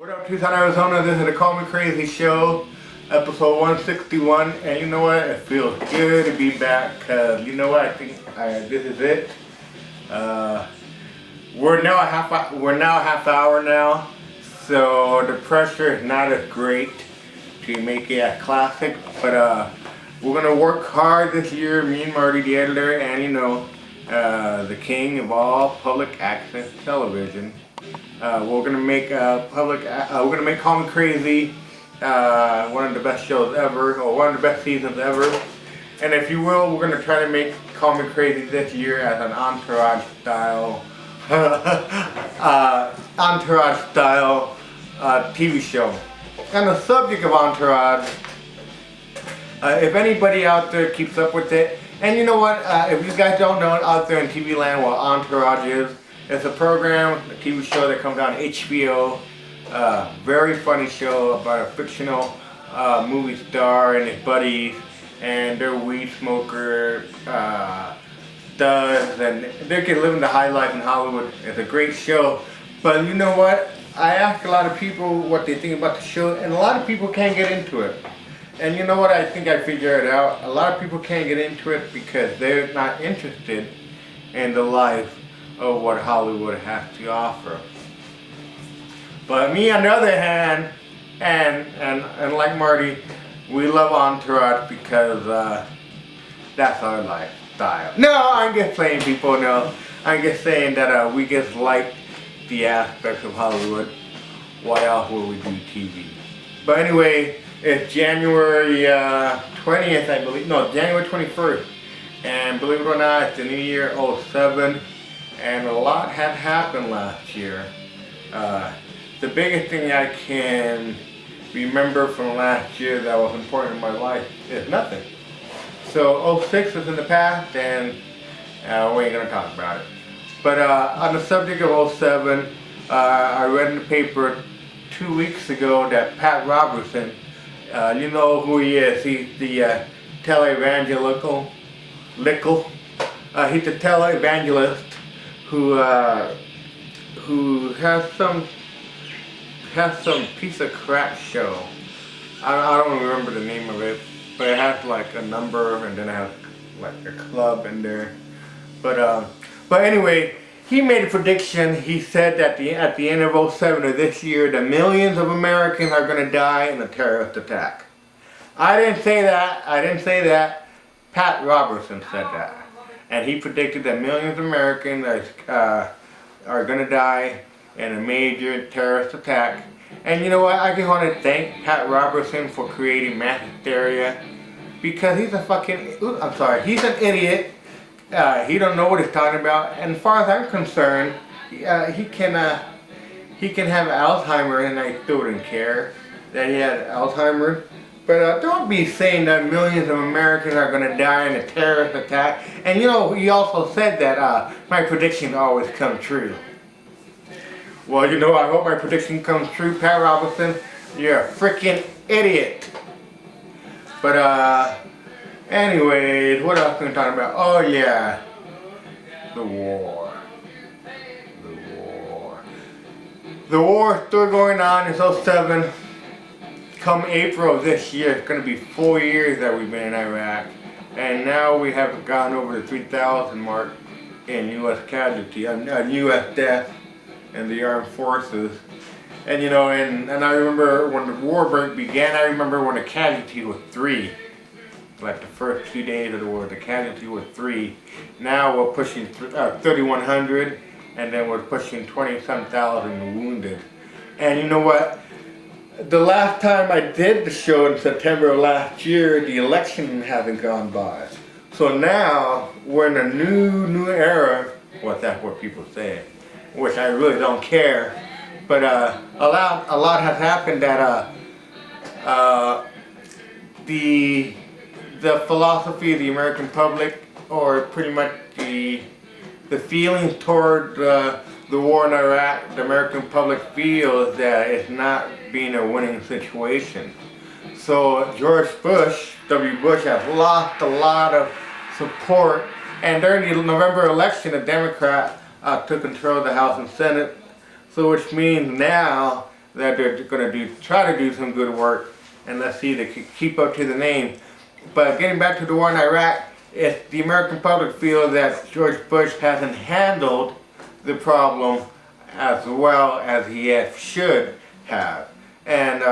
What up, Tucson, Arizona? This is the Call Me Crazy Show, episode 161, and you know what? It feels good to be back, because you know what? I think this is it. We're now a half hour now, so the pressure is not as great to make it a classic, but we're gonna work hard this year, me and Marty, the editor, and you know, the king of all public access television. We're gonna make we're gonna make Call Me Crazy one of the best shows ever, or one of the best seasons ever. And if you will, we're gonna try to make Call Me Crazy this year as an Entourage style, TV show. On the subject of Entourage, if anybody out there keeps up with it, and you know what, if you guys don't know out there in TV land what Entourage is, it's a program, a TV show that comes on HBO. Very funny show about a fictional movie star and his buddies, and they're weed smoker studs, and they're living the high life in Hollywood. It's a great show. But you know what? I asked a lot of people what they think about the show, and a lot of people can't get into it. And you know what? I think I figured it out. A lot of people can't get into it because they're not interested in the life of what Hollywood has to offer. But me, on the other hand, and like Marty, we love Entourage because that's our lifestyle. No, I'm just playing, people. No, I'm just saying that we just like the aspects of Hollywood. Why else would we do TV? But anyway, it's January 20th, I believe. No, January 21st. And believe it or not, it's the new year, 07. And a lot had happened last year. The biggest thing I can remember from last year that was important in my life is nothing. So 06 is in the past, and we ain't gonna talk about it. But on the subject of 07, I read in the paper 2 weeks ago that Pat Robertson, you know who he is, he's the televangelical, he's the televangelist who has some piece of crap show. I don't remember the name of it, but it has like a number and then it has like a club in there. But anyway, he made a prediction. He said that at the end of 07 of this year, that millions of Americans are going to die in a terrorist attack. I didn't say that. Pat Robertson said that. And he predicted that millions of Americans are going to die in a major terrorist attack. And you know what? I just want to thank Pat Robertson for creating mass hysteria, because he's he's an idiot. He don't know what he's talking about. And as far as I'm concerned, he can have Alzheimer's, and I still wouldn't care that he had Alzheimer's. But don't be saying that millions of Americans are going to die in a terrorist attack. And you know, he also said that my prediction always come true. Well, you know, I hope my prediction comes true, Pat Robertson. You're a freaking idiot. But anyways, what else can we talk about? Oh yeah, the war. The war is still going on. It's 07. Come April of this year, it's going to be 4 years that we've been in Iraq, and now we have gone over the 3,000 mark in U.S. casualty, U.S. death in the armed forces. And you know, and I remember when the war began, I remember when the casualty was 3. Like the first 2 days of the war, the casualty was 3. Now we're pushing 3,100, and then we're pushing 20-some thousand wounded. And you know what? The last time I did the show in September of last year, the election hasn't gone by. So now we're in a new era. Well, that's what people say, which I really don't care. But a lot has happened that the philosophy of the American public, or pretty much the feelings toward the war in Iraq, the American public feels that it's not being a winning situation. So George Bush, W. Bush, has lost a lot of support, and during the November election, a Democrat took control of the House and Senate, so which means now that they're going to try to do some good work, and let's see if they can keep up to the name. But getting back to the war in Iraq, if the American public feels that George Bush hasn't handled the problem as well as he should have, and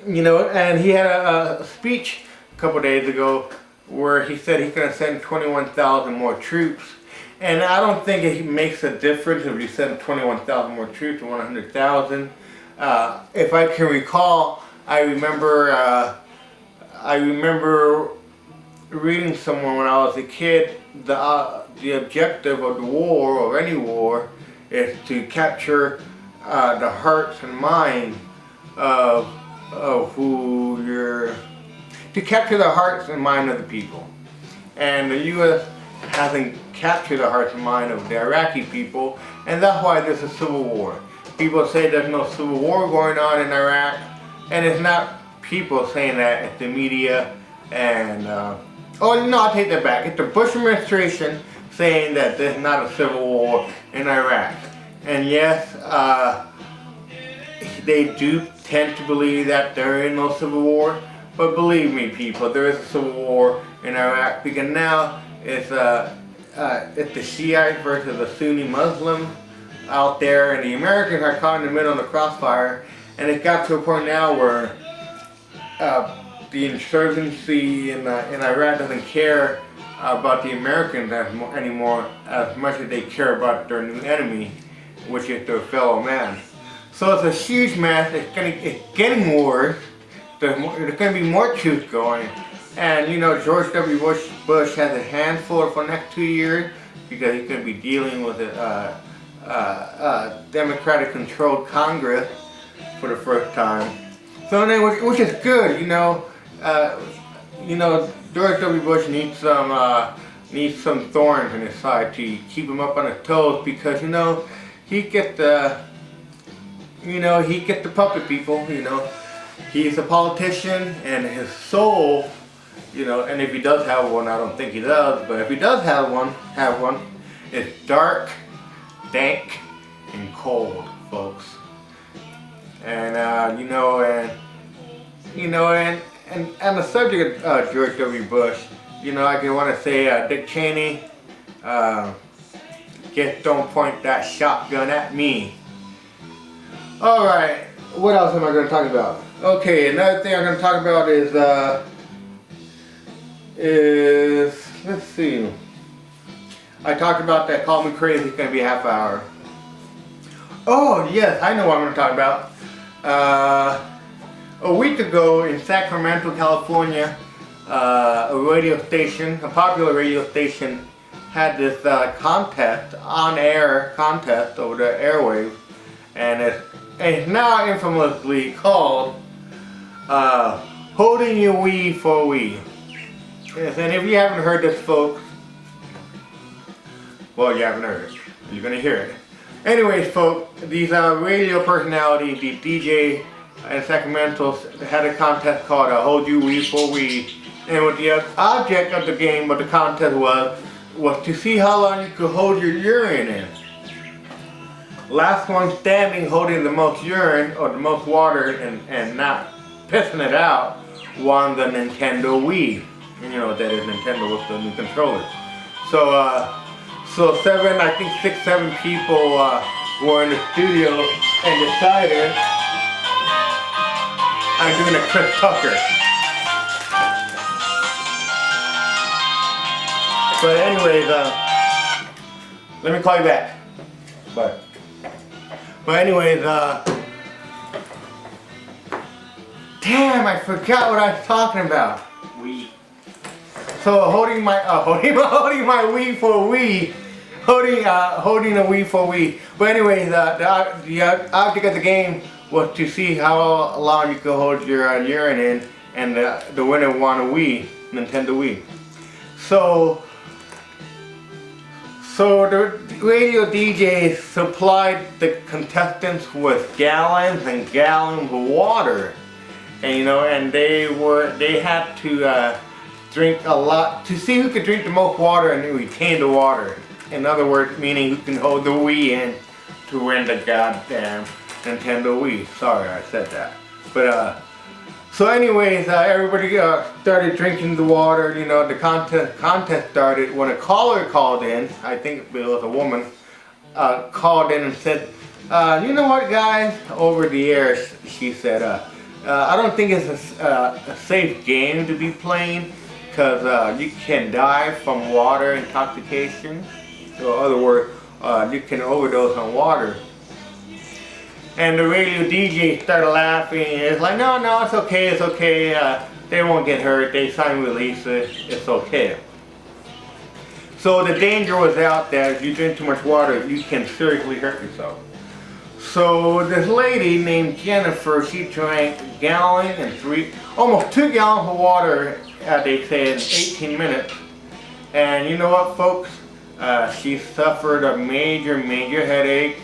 you know, and he had a speech a couple days ago where he said he's going to send 21,000 more troops. And I don't think it makes a difference if you send 21,000 more troops to 100,000. If I can recall, I remember reading somewhere when I was a kid, the objective of the war, or any war, is to capture the hearts and minds of who you're, to capture the hearts and mind of the people. And the U.S. hasn't captured the hearts and mind of the Iraqi people, and that's why there's a civil war. People say there's no civil war going on in Iraq, and it's not people saying that, it's the media, and oh no, I'll take that back. It's the Bush administration saying that there's not a civil war in Iraq. And yes, they do tend to believe that there is no civil war, but believe me people, there is a civil war in Iraq, because now it's the Shiite versus the Sunni Muslim out there, and the Americans are caught in the middle of the crossfire, and it got to a point now where the insurgency in Iraq doesn't care about the Americans anymore as much as they care about their new enemy, which is their fellow man. So it's a huge mess. It's getting worse. There's going to be more troops going. And you know, George W. Bush has a handful for the next 2 years because he's going to be dealing with a Democratic-controlled Congress for the first time. So anyway, which is good, you know. George W. Bush needs some thorns in his side to keep him up on his toes, because you know he get the puppet people. You know, he's a politician, and his soul, you know, and if he does have one, I don't think he does, but if he does have one, it's dark, dank, and cold, folks. And and the subject of George W. Bush, you know, I can want to say Dick Cheney, just don't point that shotgun at me. Alright, what else am I going to talk about? Okay, another thing I'm going to talk about is, let's see. I talked about that Call Me Crazy, it's going to be a half hour. Oh, yes, I know what I'm going to talk about. A week ago in Sacramento, California, a popular radio station, had this on-air contest over the airwaves, and it's now infamously called Holding Your Wee for We. Yes, and if you haven't heard this, folks, well, you haven't heard it. You're going to hear it. Anyways, folks, these radio personalities, the DJ in Sacramento, had a contest called Hold You Wee for We. And what the object of the game, what the contest was to see how long you could hold your urine in. Last one standing holding the most urine or the most water and not pissing it out won the Nintendo Wii. And you know what that is, Nintendo with the new controllers. So 6, 7 people were in the studio and decided I'm doing a Chris Tucker. But anyways, let me call you back. But anyways, damn, I forgot what I was talking about. So holding my Wii for Wii, holding a Wii for Wii. But anyways, the object of the game was to see how long you could hold your urine in, and the winner won a Wii, Nintendo Wii. So the radio DJs supplied the contestants with gallons and gallons of water, and you know, and they had to drink a lot to see who could drink the most water and retain the water. In other words, meaning who can hold the Wii in to win the goddamn Nintendo Wii. Sorry, I said that. But so anyways, everybody started drinking the water. You know, the contest started when a caller called in. I think it was a woman. Called in and said, you know what, guys? Over the air, she said, I don't think it's a safe game to be playing because you can die from water intoxication. So, in other words, you can overdose on water. And the radio DJ started laughing. It's like, no, it's okay, it's okay. They won't get hurt. They signed release it. It's okay. So the danger was out that if you drink too much water, you can seriously hurt yourself. So this lady named Jennifer, she drank a gallon and almost 2 gallons of water, they say, in 18 minutes. And you know what, folks? She suffered a major headache.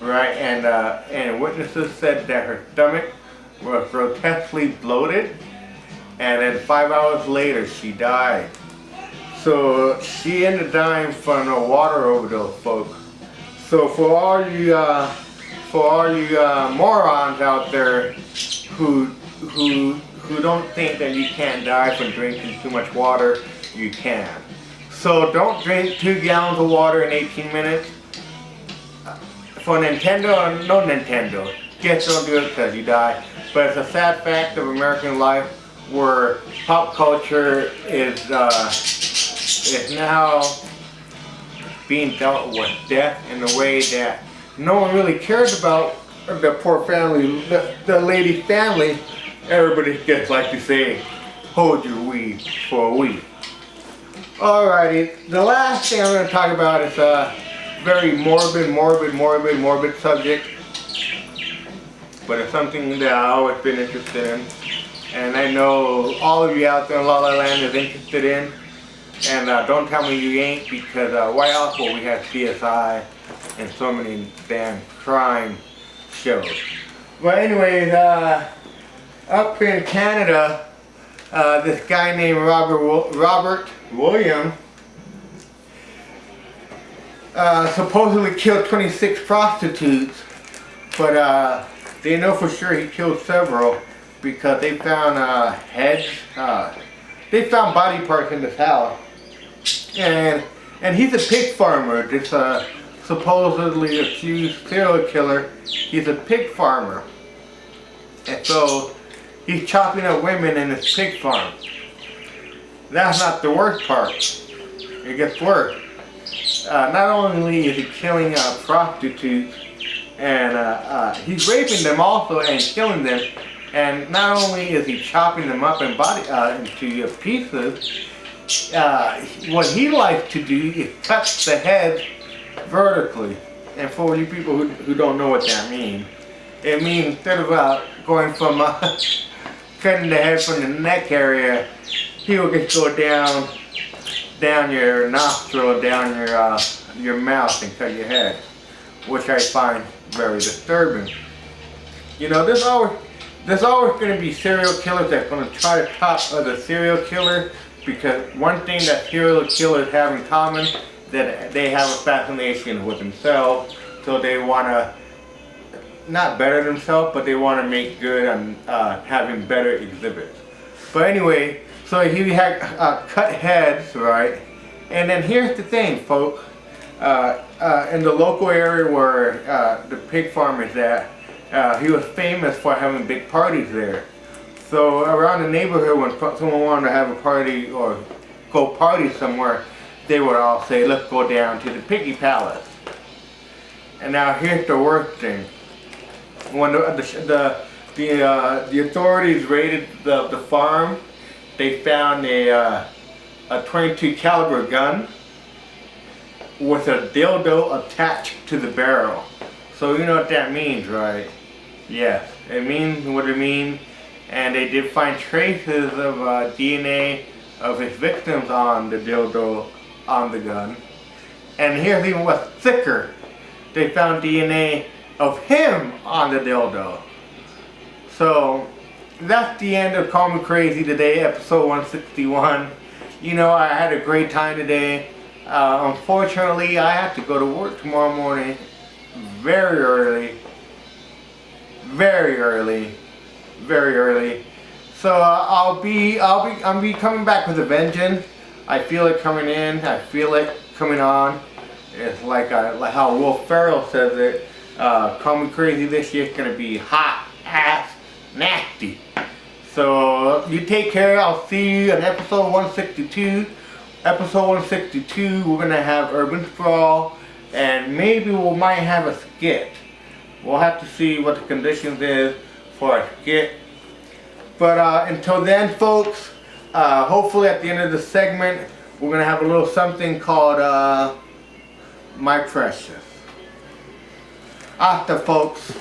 Right, and witnesses said that her stomach was grotesquely bloated, and then 5 hours later she died. So she ended up dying from a water overdose, folks. So for all you morons out there who don't think that you can't die from drinking too much water, you can. So don't drink 2 gallons of water in 18 minutes. For Nintendo or no Nintendo, just don't do it because you die. But it's a sad fact of American life where pop culture is now being dealt with death in a way that no one really cares about the poor family, the lady's family. Everybody just like to say, hold your weed for a week. Alrighty, the last thing I'm going to talk about is very morbid subject, but it's something that I've always been interested in, and I know all of you out there in La La Land is interested in, and don't tell me you ain't, because why else will we have CSI and so many damn crime shows? But anyways, up here in Canada, this guy named Robert Williams supposedly killed 26 prostitutes, but they know for sure he killed several because they found heads, they found body parts in this house, and he's a pig farmer. This supposedly accused serial killer, he's a pig farmer, and so he's chopping up women in his pig farm. That's not the worst part. It gets worse. Not only is he killing prostitutes, and he's raping them also and killing them, and not only is he chopping them up in into pieces, what he likes to do is cut the head vertically. And for you people who don't know what that means, it means instead of going from cutting the head from the neck area, he will just go down your nostril, down your mouth, and cut your head, which I find very disturbing. You know, there's always going to be serial killers that's going to try to top other serial killer, because one thing that serial killers have in common, that they have a fascination with themselves, so they want to not better themselves, but they want to make good on having better exhibits. But anyway, so he had cut heads, right? And then here's the thing, folks. In the local area where the pig farm is at, he was famous for having big parties there. So around the neighborhood, when someone wanted to have a party or go party somewhere, they would all say, let's go down to the Piggy Palace. And now here's the worst thing. When the authorities raided the farm, they found a .22 caliber gun with a dildo attached to the barrel. So you know what that means, right? Yes, it means what it means. And they did find traces of DNA of his victims on the dildo on the gun. And here's even what's thicker. They found DNA of him on the dildo. So that's the end of Call Me Crazy today, episode 161. You know, I had a great time today. Unfortunately, I have to go to work tomorrow morning very early. very early, very early. So I'll be coming back with a vengeance. I feel it coming in. I feel it coming on. It's like how Will Ferrell says it. Call Me Crazy this year's gonna be hot ass nasty. So you take care. I'll see you in episode 162. Episode 162, we're gonna have Urban Sprawl, and maybe we might have a skit. We'll have to see what the conditions is for a skit. But until then, folks, hopefully at the end of the segment, we're gonna have a little something called My Precious. After, folks.